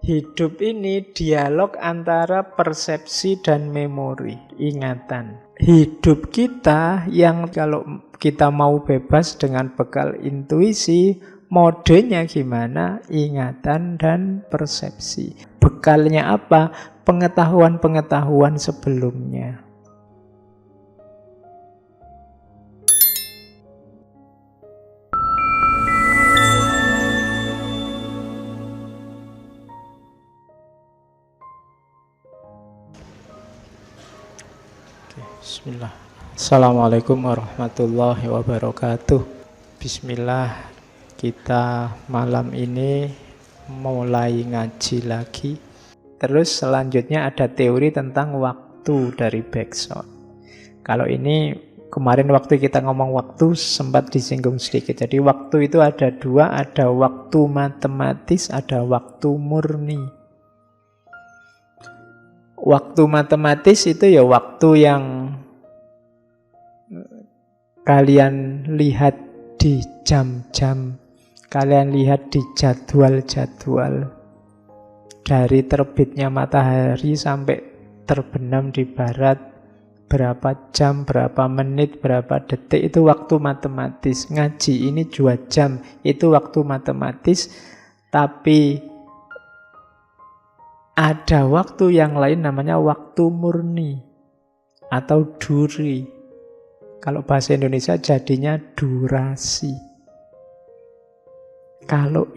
Hidup ini dialog antara persepsi dan memori, ingatan. Hidup kita yang kalau kita mau bebas dengan bekal intuisi, modenya gimana? Ingatan dan persepsi. Bekalnya apa? Pengetahuan-pengetahuan sebelumnya. Bismillah. Assalamualaikum warahmatullahi wabarakatuh. Bismillah, kita malam ini mulai ngaji lagi. Terus selanjutnya ada teori tentang waktu dari Bergson. Kalau ini kemarin waktu kita ngomong waktu sempat disinggung sedikit. Jadi waktu itu ada dua, ada waktu matematis, ada waktu murni. Waktu matematis itu ya waktu yang kalian lihat di jam-jam, kalian lihat di jadwal-jadwal. Dari terbitnya matahari sampai terbenam di barat, berapa jam, berapa menit, berapa detik, itu waktu matematis. Ngaji ini 2 jam, itu waktu matematis. Tapi ada waktu yang lain namanya waktu murni atau duri. Kalau bahasa Indonesia jadinya durasi. Kalau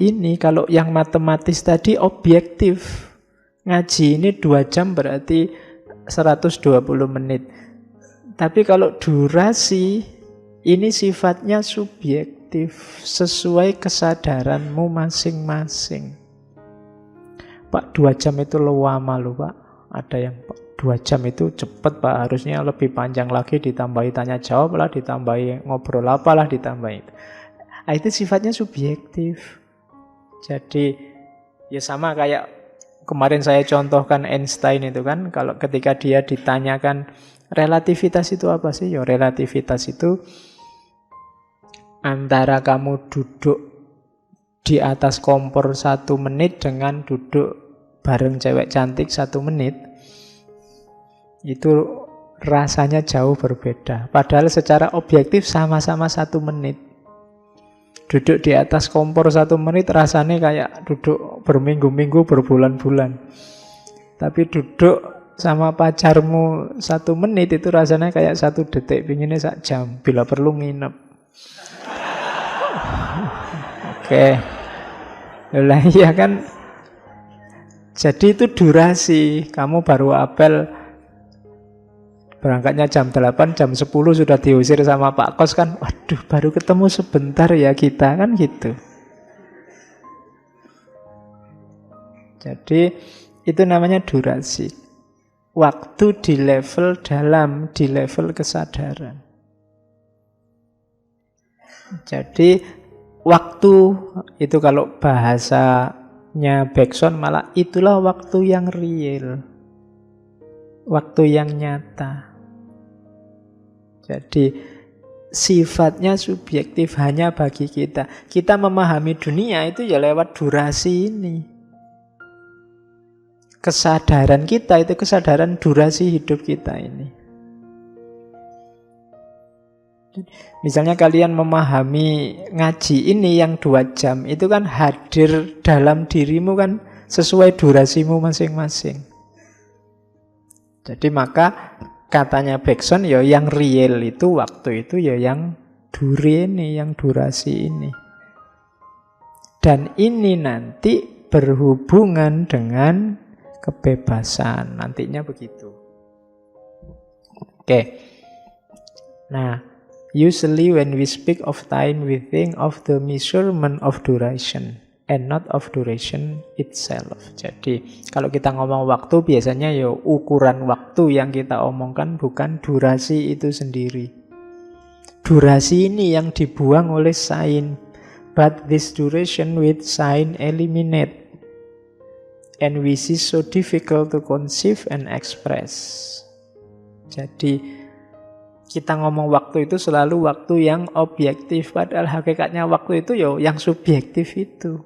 yang matematis tadi objektif. Ngaji ini 2 jam berarti 120 menit. Tapi kalau durasi, ini sifatnya subjektif, sesuai kesadaranmu masing-masing. Pak, 2 jam itu lama loh Pak. Ada yang 2 jam itu cepat Pak, harusnya lebih panjang lagi, ditambahi tanya jawab lah, ditambahi ngobrol apalah, ditambahi. Itu sifatnya subjektif. Jadi ya sama kayak kemarin saya contohkan Einstein itu kan, kalau ketika dia ditanyakan relativitas itu apa sih? Ya relativitas itu antara kamu duduk di atas kompor 1 menit dengan duduk bareng cewek cantik 1 menit, itu rasanya jauh berbeda. Padahal secara objektif sama-sama 1 menit. Duduk di atas kompor 1 menit rasanya kayak duduk berminggu-minggu, berbulan-bulan. Tapi duduk sama pacarmu 1 menit itu rasanya kayak 1 detik, pinginnya 1 jam, bila perlu nginep. Oke. Lah iya kan. Jadi itu durasi. Kamu baru apel berangkatnya jam 8, jam 10 sudah diusir sama Pak Kos kan. Waduh, baru ketemu sebentar ya kita, kan gitu. Jadi itu namanya durasi. Waktu di level dalam, di level kesadaran. Jadi waktu itu kalau bahasanya Bergson malah itulah waktu yang real. Waktu yang nyata. Jadi sifatnya subjektif hanya bagi kita. Kita memahami dunia itu ya lewat durasi ini. Kesadaran kita itu kesadaran durasi hidup kita ini. Misalnya kalian memahami ngaji ini yang 2 jam, itu kan hadir dalam dirimu kan sesuai durasimu masing-masing. Jadi maka katanya Bergson ya yang real itu waktu itu ya yang duri ini, yang durasi ini. Dan ini nanti berhubungan dengan kebebasan, nantinya begitu. Oke. Nah, usually when we speak of time, we think of the measurement of duration and not of duration itself. Jadi, kalau kita ngomong waktu, biasanya ya ukuran waktu yang kita omongkan bukan durasi itu sendiri. Durasi ini yang dibuang oleh sign. But this duration with sign eliminate. And we see so difficult to conceive and express. Jadi, kita ngomong waktu itu selalu waktu yang objektif. Padahal hakikatnya waktu itu ya yang subjektif itu.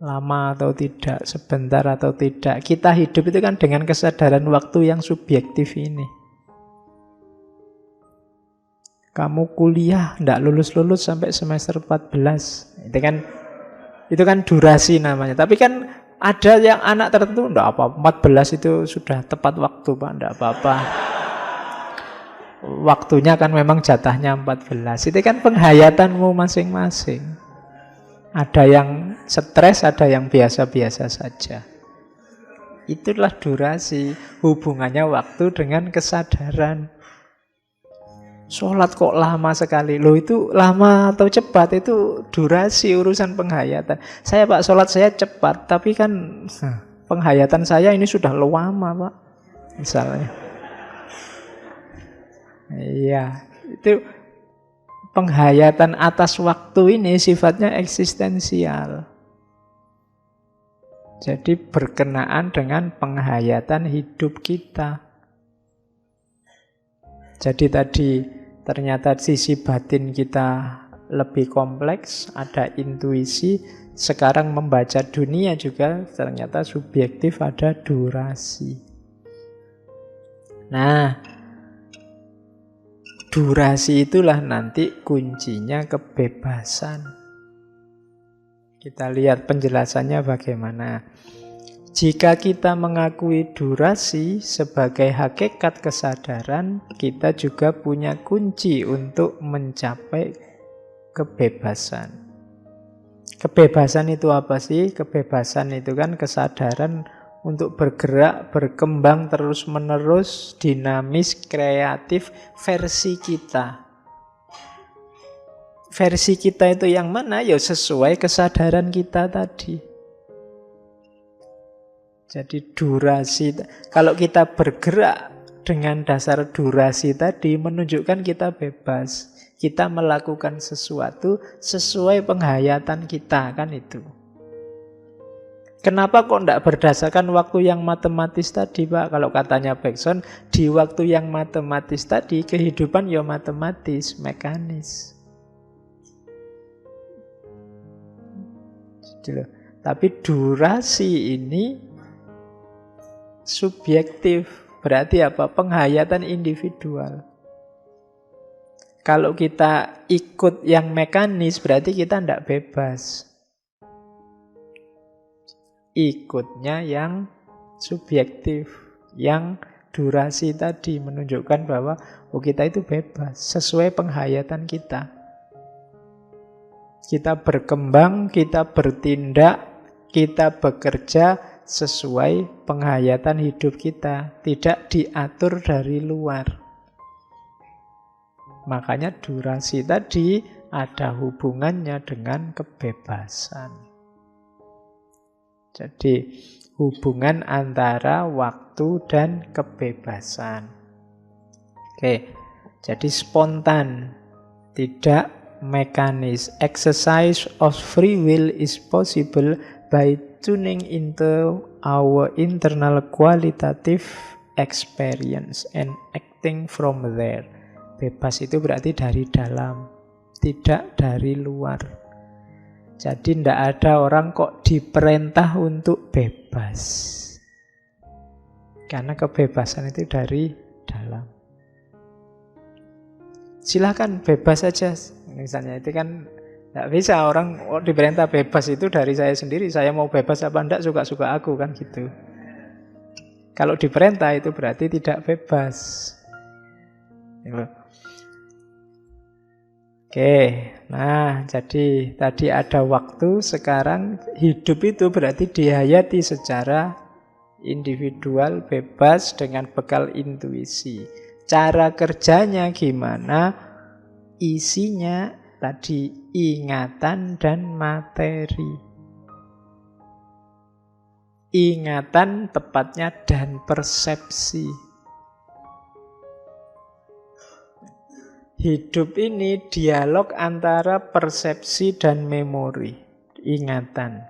lama atau tidak, sebentar atau tidak. Kita hidup itu kan dengan kesadaran waktu yang subjektif ini. Kamu kuliah tidak lulus-lulus sampai semester 14. Itu kan durasi namanya. Tapi kan ada yang anak tertentu tidak apa, 14 itu sudah tepat waktu, Pak, tidak apa-apa. Waktunya kan memang jatahnya 14. Itu kan penghayatanmu masing-masing. Ada yang stres, ada yang biasa-biasa saja. Itulah durasi, hubungannya waktu dengan kesadaran. Sholat kok lama sekali. Loh, itu lama atau cepat itu durasi, urusan penghayatan. Saya, Pak, sholat saya cepat, tapi kan penghayatan saya ini sudah lama, Pak, misalnya. Iya, itu penghayatan atas waktu ini sifatnya eksistensial. Jadi berkenaan dengan penghayatan hidup kita. Jadi tadi ternyata sisi batin kita lebih kompleks, ada intuisi. Sekarang membaca dunia juga ternyata subjektif, ada durasi. Nah, durasi itulah nanti kuncinya kebebasan. Kita lihat penjelasannya bagaimana. Jika kita mengakui durasi sebagai hakikat kesadaran, kita juga punya kunci untuk mencapai kebebasan. Kebebasan itu apa sih? Kebebasan itu kan kesadaran untuk bergerak, berkembang terus-menerus, dinamis, kreatif, versi kita. Versi kita itu yang mana? Ya sesuai kesadaran kita tadi. Jadi durasi, kalau kita bergerak dengan dasar durasi tadi, menunjukkan kita bebas. Kita melakukan sesuatu sesuai penghayatan kita, kan itu. Kenapa kok tidak berdasarkan waktu yang matematis tadi, Pak? Kalau katanya Bergson, di waktu yang matematis tadi, kehidupan ya matematis, mekanis. Tapi durasi ini subjektif, berarti apa? Penghayatan individual. Kalau kita ikut yang mekanis, berarti kita tidak bebas. Ikutnya yang subjektif, yang durasi tadi menunjukkan bahwa kita itu bebas, sesuai penghayatan kita. Kita berkembang, kita bertindak, kita bekerja sesuai penghayatan hidup kita, tidak diatur dari luar. Makanya durasi tadi ada hubungannya dengan kebebasan. Jadi hubungan antara waktu dan kebebasan. Oke, jadi spontan, tidak mekanis. Exercise of free will is possible by tuning into our internal qualitative experience and acting from there. Bebas itu berarti dari dalam, tidak dari luar. Jadi tidak ada orang kok diperintah untuk bebas. Karena kebebasan itu dari dalam. Silakan bebas saja. Misalnya itu kan tidak bisa orang diperintah bebas itu dari saya sendiri. Saya mau bebas apa enggak, suka-suka aku, kan gitu. Kalau diperintah itu berarti tidak bebas. Oke, nah jadi tadi ada waktu, sekarang hidup itu berarti dihayati secara individual, bebas, dengan bekal intuisi. Cara kerjanya gimana? Isinya tadi ingatan dan materi. Ingatan tepatnya dan persepsi. Hidup ini dialog antara persepsi dan memori, ingatan.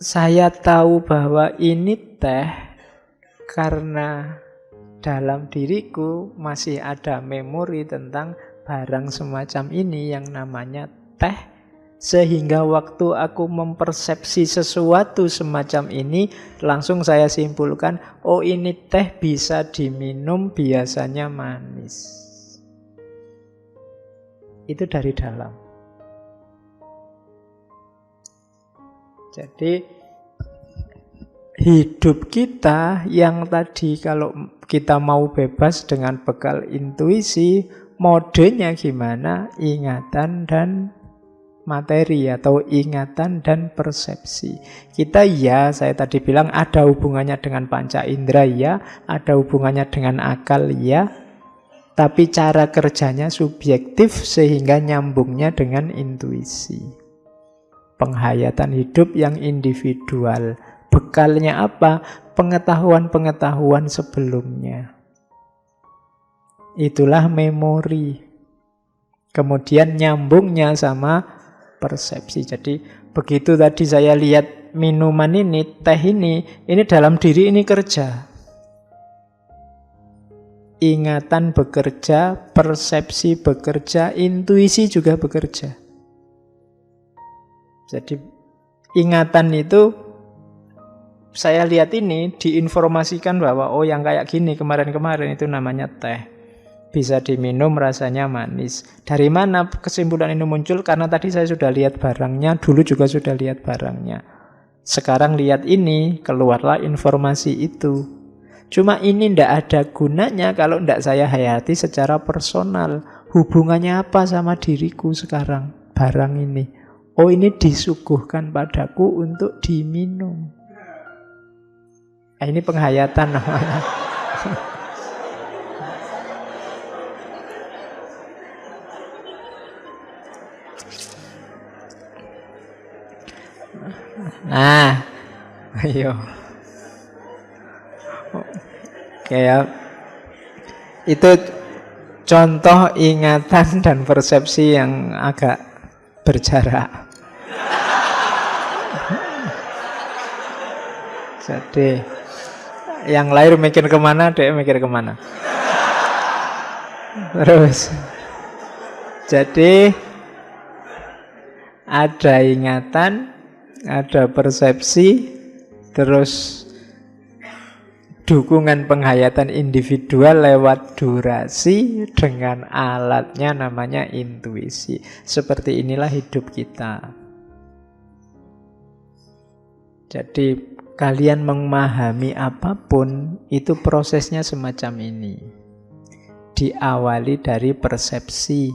Saya tahu bahwa ini teh karena dalam diriku masih ada memori tentang barang semacam ini yang namanya teh, Sehingga waktu aku mempersepsi sesuatu semacam ini, langsung saya simpulkan, oh ini teh bisa diminum, biasanya manis. Itu dari dalam. Jadi hidup kita yang tadi kalau kita mau bebas dengan bekal intuisi, modenya gimana? Ingatan dan materi atau ingatan dan persepsi. Kita ya, saya tadi bilang ada hubungannya dengan panca indera ya, ada hubungannya dengan akal ya, tapi cara kerjanya subjektif sehingga nyambungnya dengan intuisi. Penghayatan hidup yang individual. Bekalnya apa? Pengetahuan-pengetahuan sebelumnya. Itulah memori. Kemudian nyambungnya sama persepsi. Jadi begitu tadi saya lihat minuman ini, teh ini dalam diri ini kerja. Ingatan bekerja, persepsi bekerja, intuisi juga bekerja. Jadi ingatan itu saya lihat ini diinformasikan bahwa oh yang kayak gini kemarin-kemarin itu namanya teh. Bisa diminum, rasanya manis. Dari mana kesimpulan ini muncul? Karena tadi saya sudah lihat barangnya, dulu juga sudah lihat barangnya. Sekarang lihat ini, keluarlah informasi itu. Cuma ini tidak ada gunanya kalau tidak saya hayati secara personal. Hubungannya apa sama diriku sekarang, barang ini? Oh ini disuguhkan padaku untuk diminum. Ini penghayatan namanya. Nah, ayo. Oke ya. Itu contoh ingatan dan persepsi yang agak berjarak. Jadi yang lahir mikir kemana, dia mikir kemana. Terus jadi ada ingatan, ada persepsi, terus dukungan penghayatan individual lewat durasi dengan alatnya namanya intuisi. Seperti inilah hidup kita. Jadi kalian memahami apapun itu prosesnya semacam ini. Diawali dari persepsi,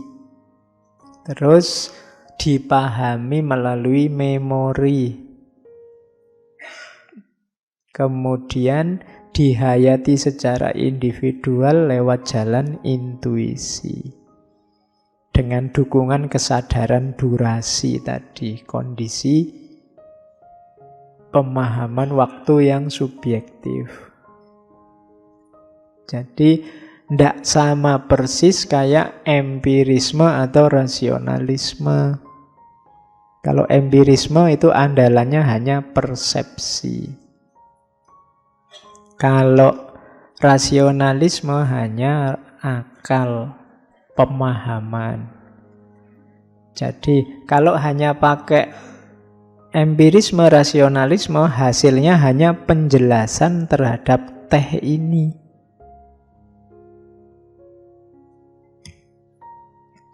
terus dipahami melalui memori, kemudian dihayati secara individual lewat jalan intuisi dengan dukungan kesadaran durasi tadi, kondisi pemahaman waktu yang subjektif. Jadi tidak sama persis kayak empirisme atau rasionalisme. Kalau empirisme itu andalannya hanya persepsi. Kalau rasionalisme hanya akal, pemahaman. Jadi kalau hanya pakai empirisme, rasionalisme, hasilnya hanya penjelasan terhadap teh ini.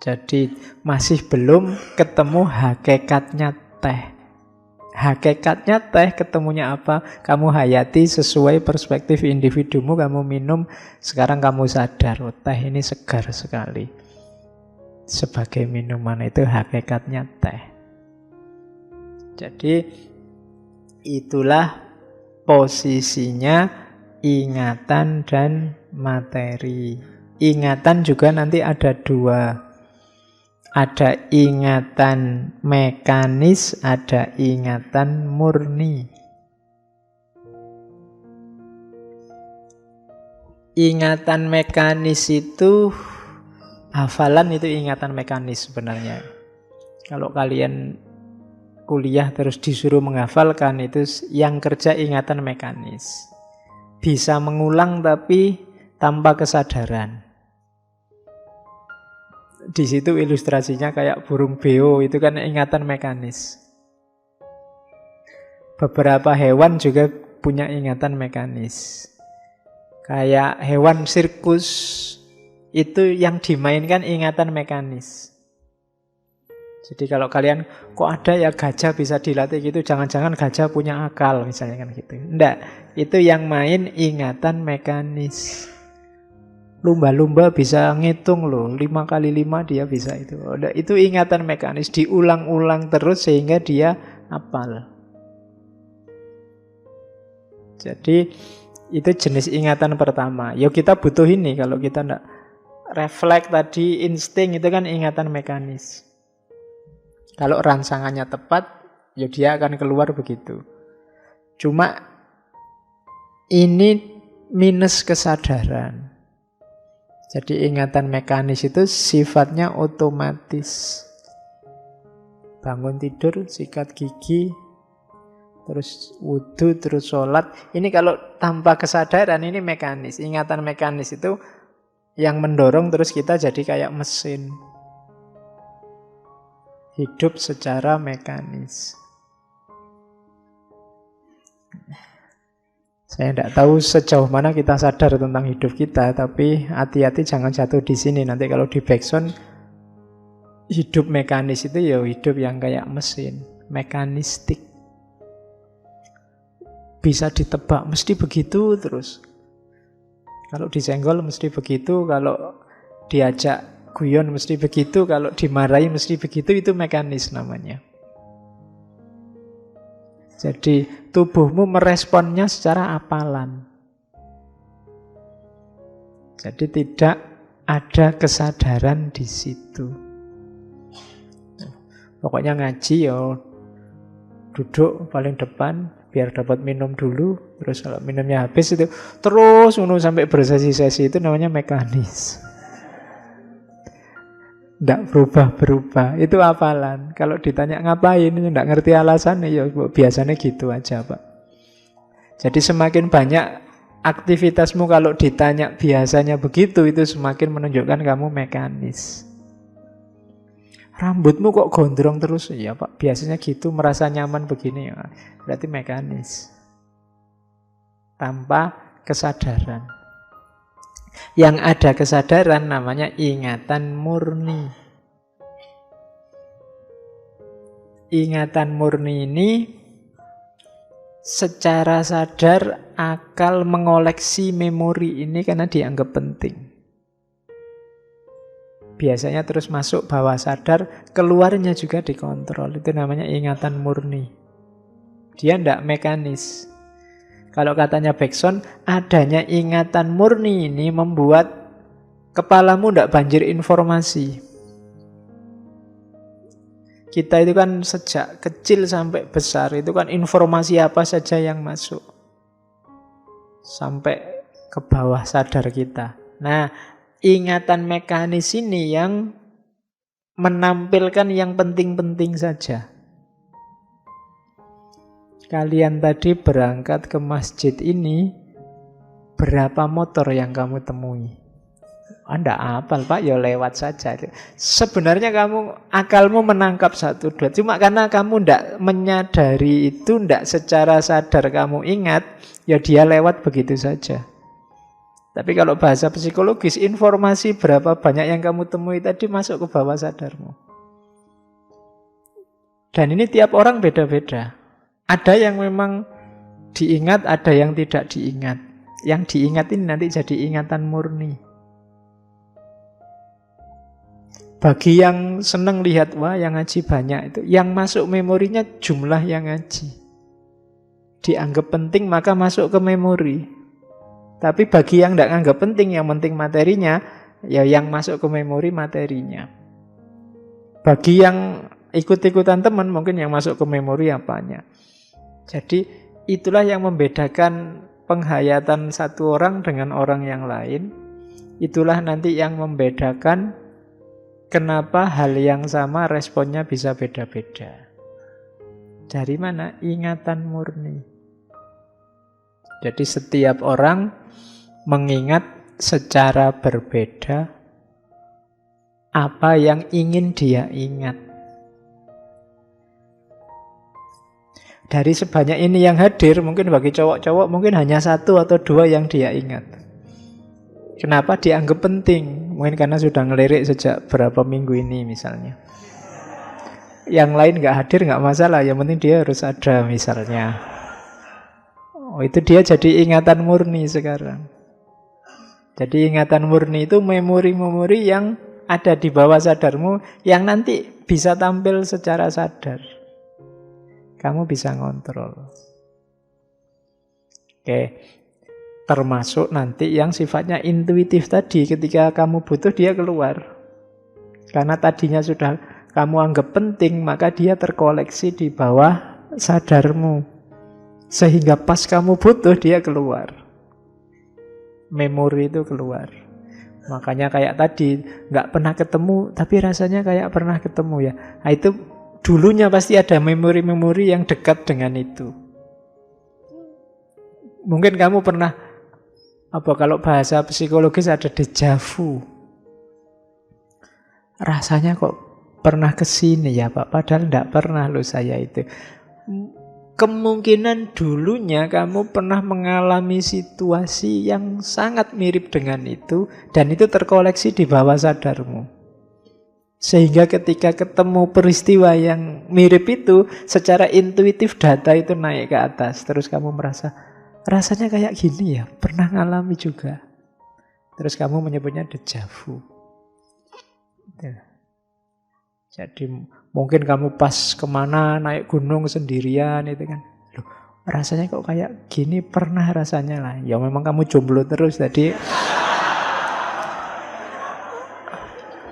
Jadi masih belum ketemu hakikatnya teh. Hakikatnya teh ketemunya apa? Kamu hayati sesuai perspektif individumu, kamu minum, sekarang kamu sadar, oh, teh ini segar sekali. Sebagai minuman itu hakikatnya teh. Jadi itulah posisinya ingatan dan materi. Ingatan juga nanti ada dua. Ada ingatan mekanis, ada ingatan murni. Ingatan mekanis itu, hafalan itu ingatan mekanis sebenarnya. Kalau kalian kuliah terus disuruh menghafalkan, itu yang kerja ingatan mekanis. Bisa mengulang tapi tanpa kesadaran. Di situ ilustrasinya kayak burung beo, itu kan ingatan mekanis. Beberapa hewan juga punya ingatan mekanis. Kayak hewan sirkus, itu yang dimainkan ingatan mekanis. Jadi kalau kalian, kok ada ya gajah bisa dilatih gitu, jangan-jangan gajah punya akal misalnya kan gitu. Enggak, itu yang main ingatan mekanis. Lumba-lumba bisa ngitung loh, 5 kali 5 dia bisa itu. Itu ingatan mekanis, diulang-ulang terus sehingga dia hafal. Jadi itu jenis ingatan pertama. Ya kita butuh ini, kalau kita enggak refleks tadi, insting itu kan ingatan mekanis. Kalau rangsangannya tepat, ya dia akan keluar begitu. Cuma ini minus kesadaran. Jadi ingatan mekanis itu sifatnya otomatis. Bangun tidur, sikat gigi, terus wudu, terus sholat. Ini kalau tanpa kesadaran, ini mekanis. Ingatan mekanis itu yang mendorong terus kita jadi kayak mesin. Hidup secara mekanis. Saya tidak tahu sejauh mana kita sadar tentang hidup kita, tapi hati-hati jangan jatuh di sini. Nanti kalau di backsound, hidup mekanis itu ya hidup yang kayak mesin, mekanistik. Bisa ditebak, mesti begitu terus. Kalau disenggol mesti begitu, kalau diajak guyon mesti begitu, kalau dimarahi mesti begitu, itu mekanis namanya. Jadi tubuhmu meresponnya secara apalan. Jadi tidak ada kesadaran di situ. Pokoknya ngaji ya duduk paling depan biar dapat minum dulu, terus kalau minumnya habis itu terus sampai bersesi-sesi, itu namanya mekanis. Tidak berubah-berubah, itu hafalan. Kalau ditanya ngapain, tidak ngerti alasannya, ya biasanya gitu aja Pak. Jadi semakin banyak aktivitasmu kalau ditanya biasanya begitu, itu semakin menunjukkan kamu mekanis. Rambutmu kok gondrong terus? Ya Pak, biasanya gitu, merasa nyaman begini, ya berarti mekanis. Tanpa kesadaran. Yang ada kesadaran namanya ingatan murni. Ingatan murni ini secara sadar akal mengoleksi memori ini karena dianggap penting. Biasanya terus masuk bawah sadar, keluarnya juga dikontrol. Itu namanya ingatan murni. Dia tidak mekanis. Kalau katanya Bergson, adanya ingatan murni ini membuat kepalamu tidak banjir informasi. Kita itu kan sejak kecil sampai besar, itu kan informasi apa saja yang masuk. Sampai ke bawah sadar kita. Nah, ingatan mekanis ini yang menampilkan yang penting-penting saja. Kalian tadi berangkat ke masjid ini, berapa motor yang kamu temui? Anda hafal Pak, ya lewat saja. Sebenarnya akalmu menangkap 1, 2. Cuma karena kamu tidak menyadari itu, tidak secara sadar kamu ingat, ya dia lewat begitu saja. Tapi kalau bahasa psikologis, informasi berapa banyak yang kamu temui tadi masuk ke bawah sadarmu. Dan ini tiap orang beda-beda. Ada yang memang diingat, ada yang tidak diingat. Yang diingat ini nanti jadi ingatan murni. Bagi yang senang lihat, wah yang ngaji banyak itu, yang masuk memorinya jumlah yang ngaji. Dianggap penting maka masuk ke memori. Tapi bagi yang tidak anggap penting, yang penting materinya, ya yang masuk ke memori materinya. Bagi yang ikut-ikutan teman, mungkin yang masuk ke memori apanya. Jadi itulah yang membedakan penghayatan satu orang dengan orang yang lain. Itulah nanti yang membedakan kenapa hal yang sama responnya bisa beda-beda. Dari mana? Ingatan murni. Jadi setiap orang mengingat secara berbeda apa yang ingin dia ingat. Dari sebanyak ini yang hadir, mungkin bagi cowok-cowok mungkin hanya 1 atau 2 yang dia ingat. Kenapa dianggap penting? Mungkin karena sudah ngelirik sejak berapa minggu ini misalnya. Yang lain nggak hadir nggak masalah, yang penting dia harus ada misalnya. Oh, itu dia jadi ingatan murni sekarang. Jadi ingatan murni itu memori-memori yang ada di bawah sadarmu yang nanti bisa tampil secara sadar. Kamu bisa ngontrol. Oke. Termasuk nanti yang sifatnya intuitif tadi, ketika kamu butuh dia keluar. Karena tadinya sudah kamu anggap penting, maka dia terkoleksi di bawah sadarmu. Sehingga pas kamu butuh dia keluar. Memori itu keluar. Makanya kayak tadi, nggak pernah ketemu, tapi rasanya kayak pernah ketemu ya. Nah, itu dulunya pasti ada memori-memori yang dekat dengan itu. Mungkin kamu pernah, kalau bahasa psikologis ada déjà vu. Rasanya kok pernah kesini ya Pak, padahal tidak pernah loh saya itu. Kemungkinan dulunya kamu pernah mengalami situasi yang sangat mirip dengan itu, dan itu terkoleksi di bawah sadarmu. Sehingga ketika ketemu peristiwa yang mirip itu, secara intuitif data itu naik ke atas. Terus kamu merasa, rasanya kayak gini ya, pernah ngalami juga. Terus kamu menyebutnya déjà vu. Jadi mungkin kamu pas kemana, naik gunung sendirian itu kan. Loh, rasanya kok kayak gini, pernah rasanya lah. Ya memang kamu jomblo terus, jadi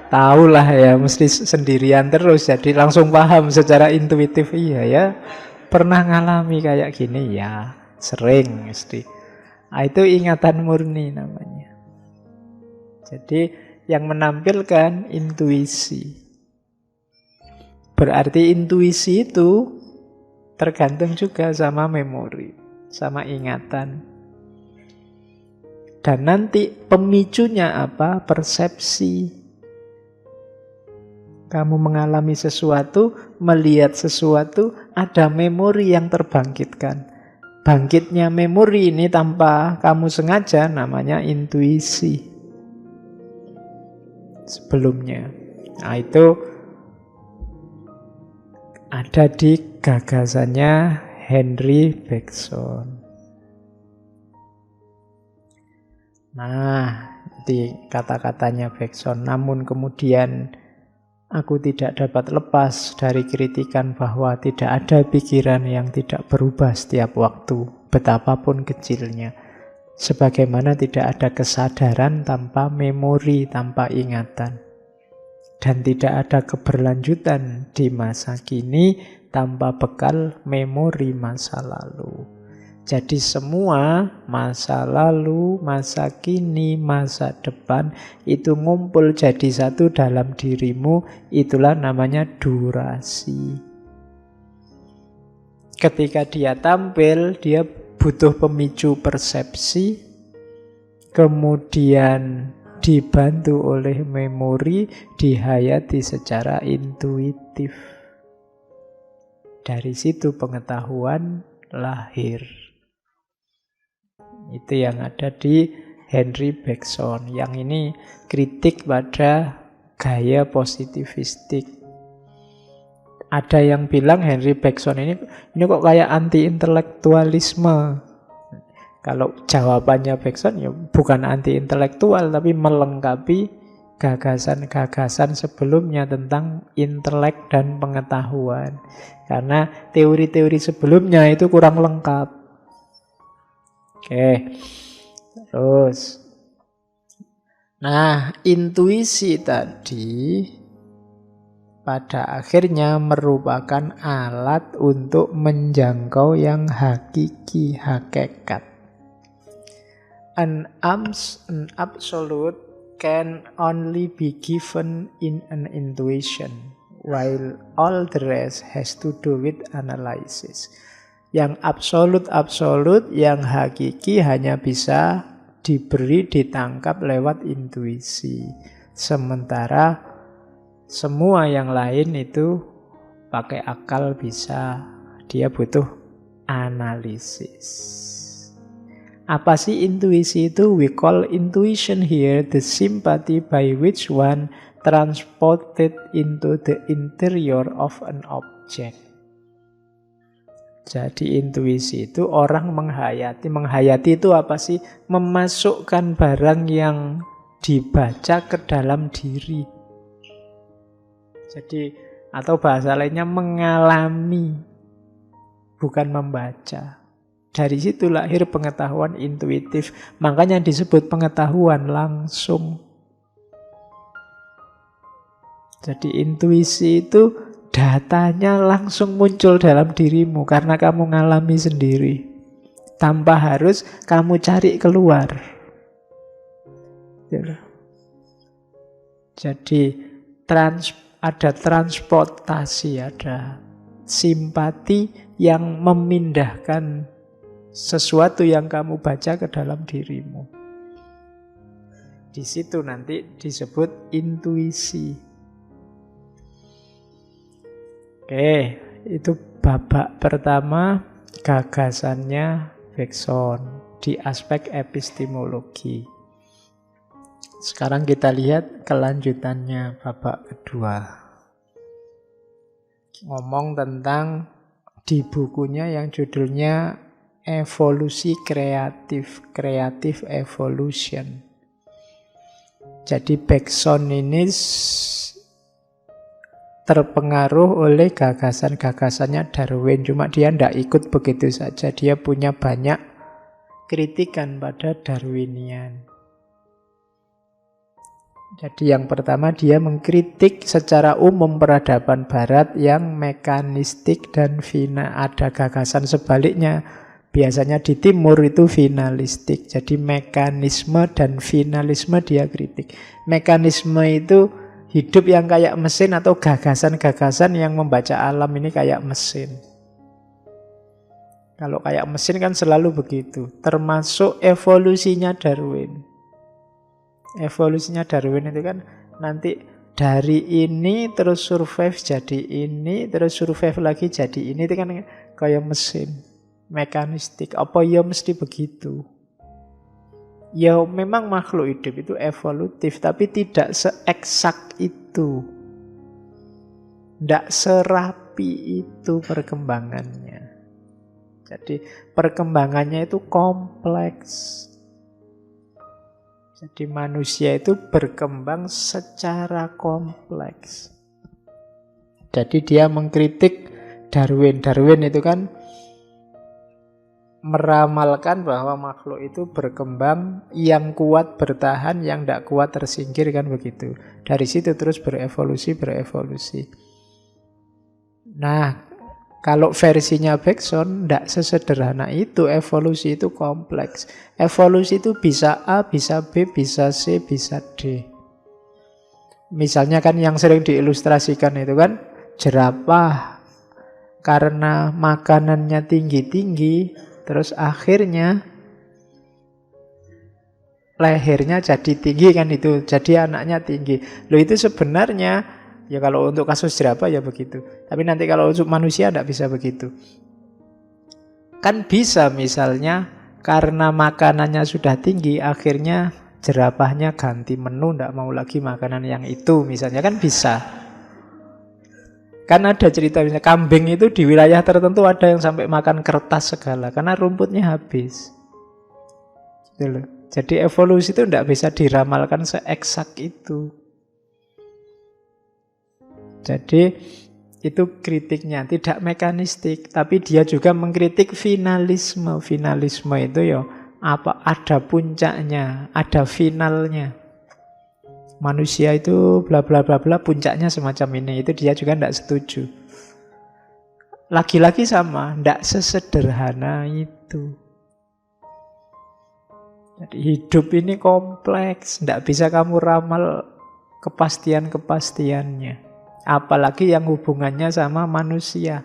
tahu lah ya, mesti sendirian terus, jadi langsung paham secara intuitif. Iya ya, pernah ngalami kayak gini ya, sering mesti. Nah, itu ingatan murni namanya. Jadi yang menampilkan intuisi. Berarti intuisi itu tergantung juga sama memori, sama ingatan. Dan nanti pemicunya apa? Persepsi. Kamu mengalami sesuatu, melihat sesuatu, ada memori yang terbangkitkan. Bangkitnya memori ini tanpa kamu sengaja namanya intuisi. Sebelumnya. Nah, itu ada di gagasannya Henry Bergson. Nah, di kata-katanya Bergson, namun kemudian aku tidak dapat lepas dari kritikan bahwa tidak ada pikiran yang tidak berubah setiap waktu, betapapun kecilnya. Sebagaimana tidak ada kesadaran tanpa memori, tanpa ingatan. Dan tidak ada keberlanjutan di masa kini tanpa bekal memori masa lalu. Jadi semua masa lalu, masa kini, masa depan itu ngumpul jadi satu dalam dirimu, itulah namanya durasi. Ketika dia tampil, dia butuh pemicu persepsi, kemudian dibantu oleh memori, dihayati secara intuitif. Dari situ pengetahuan lahir. Itu yang ada di Henry Bergson. Yang ini kritik pada gaya positivistik. Ada yang bilang Henry Bergson ini kok kayak anti-intelektualisme. Kalau jawabannya Bergson ya bukan anti-intelektual, tapi melengkapi gagasan-gagasan sebelumnya tentang intelek dan pengetahuan. Karena teori-teori sebelumnya itu kurang lengkap. Oke, terus. Nah, intuisi tadi pada akhirnya merupakan alat untuk menjangkau yang hakiki, hakikat. An absolute can only be given in an intuition, while all the rest has to do with analysis. Yang absolut, yang hakiki hanya bisa diberi, ditangkap lewat intuisi. Sementara Semua yang lain itu pakai akal bisa, dia butuh analisis. Apa sih intuisi itu? We call intuition here the sympathy by which one transported into the interior of an object. Jadi intuisi itu orang menghayati. Menghayati itu apa sih? Memasukkan barang yang dibaca ke dalam diri. Jadi, atau bahasa lainnya mengalami, bukan membaca. Dari situ lahir pengetahuan intuitif. Makanya disebut pengetahuan langsung. Jadi intuisi itu datanya langsung muncul dalam dirimu karena kamu ngalami sendiri. Tanpa harus kamu cari keluar. Jadi ada transportasi, ada simpati yang memindahkan sesuatu yang kamu baca ke dalam dirimu. Di situ nanti disebut intuisi. Oke, itu babak pertama gagasannya Bergson di aspek epistemologi. Sekarang kita lihat kelanjutannya babak kedua. Ngomong tentang di bukunya yang judulnya Evolusi Kreatif, Creative Evolution. Jadi Bergson ini terpengaruh oleh gagasan-gagasannya Darwin. Cuma dia tidak ikut begitu saja. Dia punya banyak kritikan pada Darwinian. Jadi yang pertama dia mengkritik secara umum peradaban barat yang mekanistik dan ada gagasan sebaliknya. Biasanya di timur itu finalistik. Jadi mekanisme dan finalisme dia kritik. Mekanisme itu hidup yang kayak mesin atau gagasan-gagasan yang membaca alam ini kayak mesin. Kalau kayak mesin kan selalu begitu. Termasuk evolusinya Darwin. Evolusinya Darwin itu kan nanti dari ini terus survive jadi ini, terus survive lagi jadi ini. Itu kan kayak mesin. Mekanistik, apa ya mesti begitu? Ya memang makhluk hidup itu evolutif, tapi tidak seeksak itu. Tidak serapi itu perkembangannya. Jadi perkembangannya itu kompleks. Jadi manusia itu berkembang secara kompleks. Jadi dia mengkritik Darwin. Darwin itu kan meramalkan bahwa makhluk itu berkembang, yang kuat bertahan, yang tidak kuat tersingkir, kan begitu. Dari situ terus berevolusi. Nah, kalau versinya Bergson tidak sesederhana itu. Evolusi itu kompleks. Evolusi itu bisa A, bisa B, bisa C, bisa D. Misalnya kan yang sering diilustrasikan itu kan jerapah karena makanannya tinggi-tinggi, terus akhirnya lehernya jadi tinggi kan itu. Jadi anaknya tinggi. Loh itu sebenarnya, ya kalau untuk kasus jerapah ya begitu. Tapi nanti kalau untuk manusia tidak bisa begitu. Kan bisa misalnya karena makanannya sudah tinggi, akhirnya jerapahnya ganti menu, tidak mau lagi makanan yang itu. Misalnya kan bisa. Kan ada cerita misalnya kambing itu di wilayah tertentu ada yang sampai makan kertas segala karena rumputnya habis. Gitu loh. Jadi evolusi itu tidak bisa diramalkan seeksak itu. Jadi itu kritiknya, tidak mekanistik, tapi dia juga mengkritik finalisme. Finalisme itu ya apa, ada puncaknya, ada finalnya. Manusia itu bla bla bla bla, puncaknya semacam ini. Itu dia juga tidak setuju. Lagi-lagi sama, tidak sesederhana itu. Jadi hidup ini kompleks, tidak bisa kamu ramal kepastian-kepastiannya. Apalagi yang hubungannya sama manusia.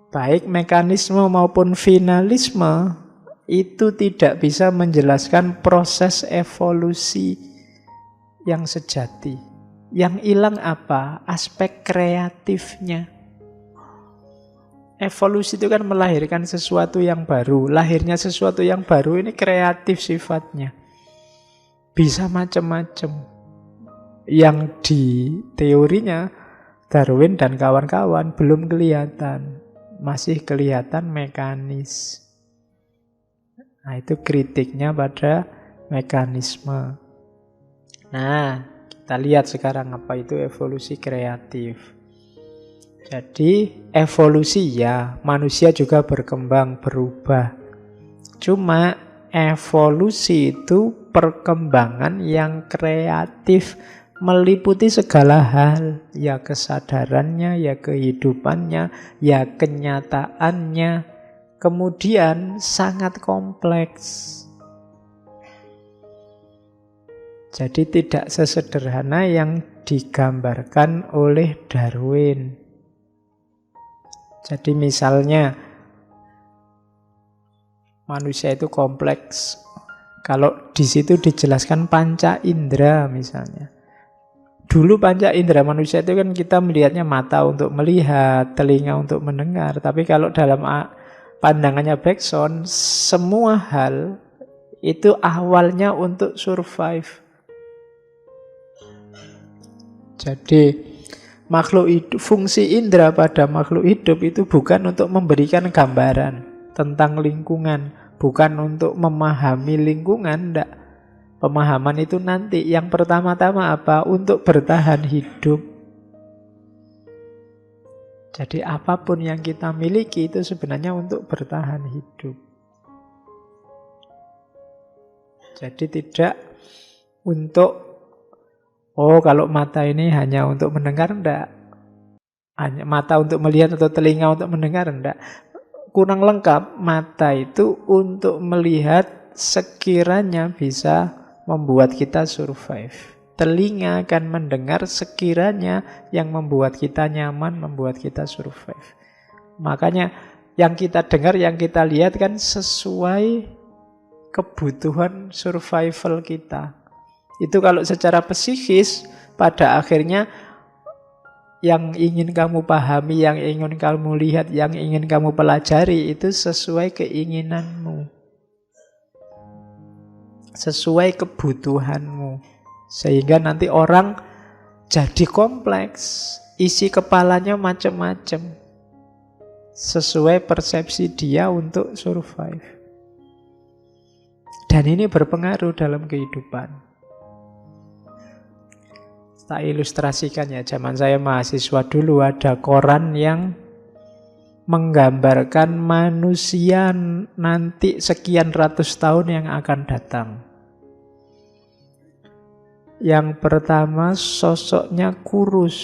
Baik mekanisme maupun finalisme itu tidak bisa menjelaskan proses evolusi yang sejati, Yang hilang apa? Aspek kreatifnya. Evolusi itu kan melahirkan sesuatu yang baru. Lahirnya sesuatu yang baru ini kreatif sifatnya. Bisa macam-macam. Yang di teorinya Darwin dan kawan-kawan belum kelihatan. Masih kelihatan mekanis. Nah, itu kritiknya pada mekanisme. Nah, kita lihat sekarang apa itu evolusi kreatif. Jadi evolusi ya, manusia juga berkembang, berubah. Cuma evolusi itu perkembangan yang kreatif, meliputi segala hal. Ya kesadarannya, ya kehidupannya, ya kenyataannya. Kemudian sangat kompleks. Jadi tidak sesederhana yang digambarkan oleh Darwin. Jadi misalnya manusia itu kompleks. Kalau di situ dijelaskan panca indera misalnya. Dulu panca indera manusia itu kan kita melihatnya mata untuk melihat, telinga untuk mendengar. Tapi kalau dalam pandangannya Bergson, semua hal itu awalnya untuk survive. Jadi makhluk hidup, fungsi indera pada makhluk hidup itu bukan untuk memberikan gambaran tentang lingkungan, bukan untuk memahami lingkungan, enggak. Pemahaman itu nanti. Yang pertama-tama apa? Untuk bertahan hidup. Jadi apapun yang kita miliki itu sebenarnya untuk bertahan hidup. Jadi tidak untuk kalau mata ini hanya untuk mendengar, enggak. Hanya mata untuk melihat atau telinga untuk mendengar, enggak. Kurang lengkap. Mata itu untuk melihat sekiranya bisa membuat kita survive. Telinga akan mendengar sekiranya yang membuat kita nyaman, membuat kita survive. Makanya yang kita dengar, yang kita lihat kan sesuai kebutuhan survival kita. Itu kalau secara psikis, pada akhirnya yang ingin kamu pahami, yang ingin kamu lihat, yang ingin kamu pelajari, itu sesuai keinginanmu. Sesuai kebutuhanmu. Sehingga nanti orang jadi kompleks. Isi kepalanya macam-macam. Sesuai persepsi dia untuk survive. Dan ini berpengaruh dalam kehidupan. Tak ilustrasikan ya, zaman saya mahasiswa dulu ada koran yang menggambarkan manusia nanti sekian ratus tahun yang akan datang. Yang pertama sosoknya kurus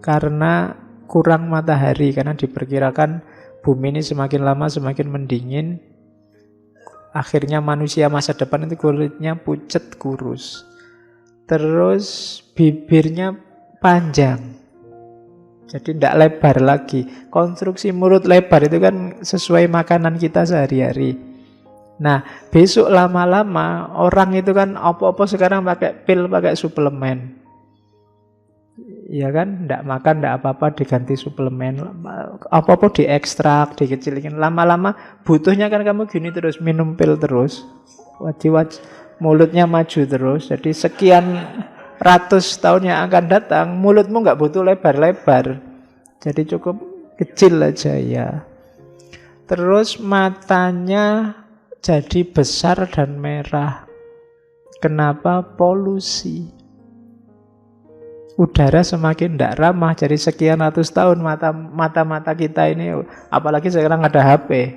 karena kurang matahari, karena diperkirakan bumi ini semakin lama semakin mendingin. Akhirnya manusia masa depan itu kulitnya pucat kurus. Terus bibirnya panjang, jadi tidak lebar lagi. Konstruksi mulut lebar itu kan sesuai makanan kita sehari-hari. Nah, besok lama-lama orang itu kan apa-apa sekarang pakai pil, pakai suplemen. Ya kan, tidak makan, tidak apa-apa, diganti suplemen. Apa-apa diekstrak, dikecilin. Lama-lama butuhnya kan kamu gini terus, minum pil terus. Wajib mulutnya maju terus. Jadi sekian ratus tahun yang akan datang, mulutmu nggak butuh lebar-lebar. Jadi cukup kecil aja ya. Terus matanya jadi besar dan merah. Kenapa? Polusi. Udara semakin tidak ramah. Jadi sekian ratus tahun mata-mata kita ini, apalagi sekarang ada HP.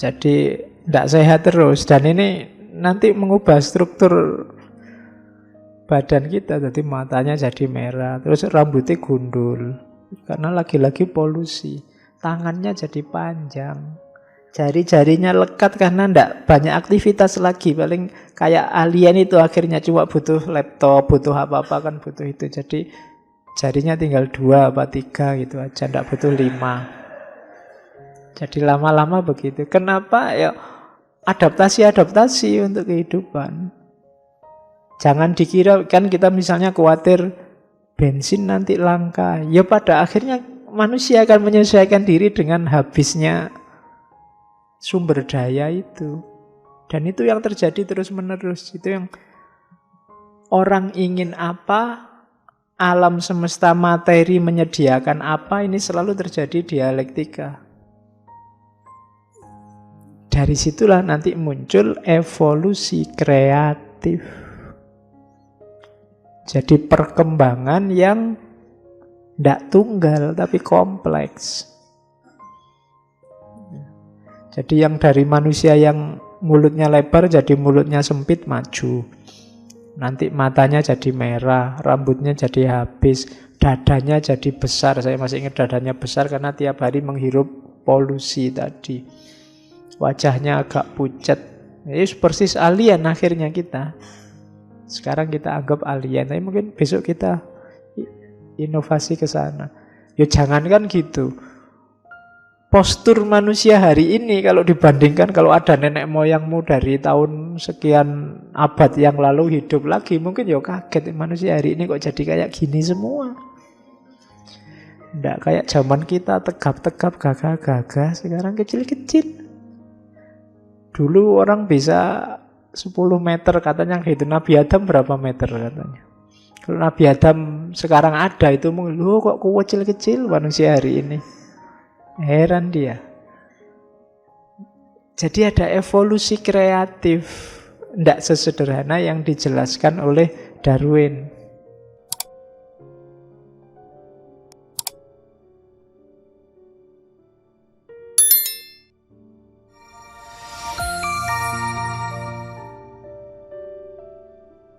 Jadi tidak sehat terus. Dan ini nanti mengubah struktur badan kita. Jadi matanya jadi merah. Terus rambutnya gundul. Karena lagi-lagi polusi. Tangannya jadi panjang. Jari-jarinya lekat karena tidak banyak aktivitas lagi. Paling kayak alien itu akhirnya cuma butuh laptop, butuh apa-apa kan butuh itu. Jadi jarinya tinggal 2 apa 3 gitu aja. Tidak butuh 5. Jadi lama-lama begitu. Kenapa? Ya adaptasi untuk kehidupan. Jangan dikira kan kita misalnya khawatir bensin nanti langka. Ya pada akhirnya manusia akan menyesuaikan diri dengan habisnya sumber daya itu. Dan itu yang terjadi terus-menerus. Itu yang orang ingin apa, alam semesta materi menyediakan apa, ini selalu terjadi dialektika. Dari situlah nanti muncul evolusi kreatif. Jadi perkembangan yang tidak tunggal tapi kompleks. Jadi yang dari manusia yang mulutnya lebar jadi mulutnya sempit, maju. Nanti matanya jadi merah, rambutnya jadi habis, dadanya jadi besar. Saya masih ingat dadanya besar karena tiap hari menghirup polusi tadi. Wajahnya agak pucat. Persis alien akhirnya kita. Sekarang kita anggap alien, tapi mungkin besok kita inovasi ke sana. Ya jangankan gitu. Postur manusia hari ini kalau dibandingkan kalau ada nenek moyangmu dari tahun sekian abad yang lalu hidup lagi, mungkin ya kaget manusia hari ini kok jadi kayak gini semua. Nggak kayak zaman kita tegap-tegap, gagah-gagah, sekarang kecil-kecil. Dulu orang bisa 10 meter katanya, itu Nabi Adam berapa meter katanya. Kalau Nabi Adam sekarang ada itu mungkin, loh kok kecil-kecil manusia hari ini. Heran dia. Jadi ada evolusi kreatif. Tidak sesederhana yang dijelaskan oleh Darwin.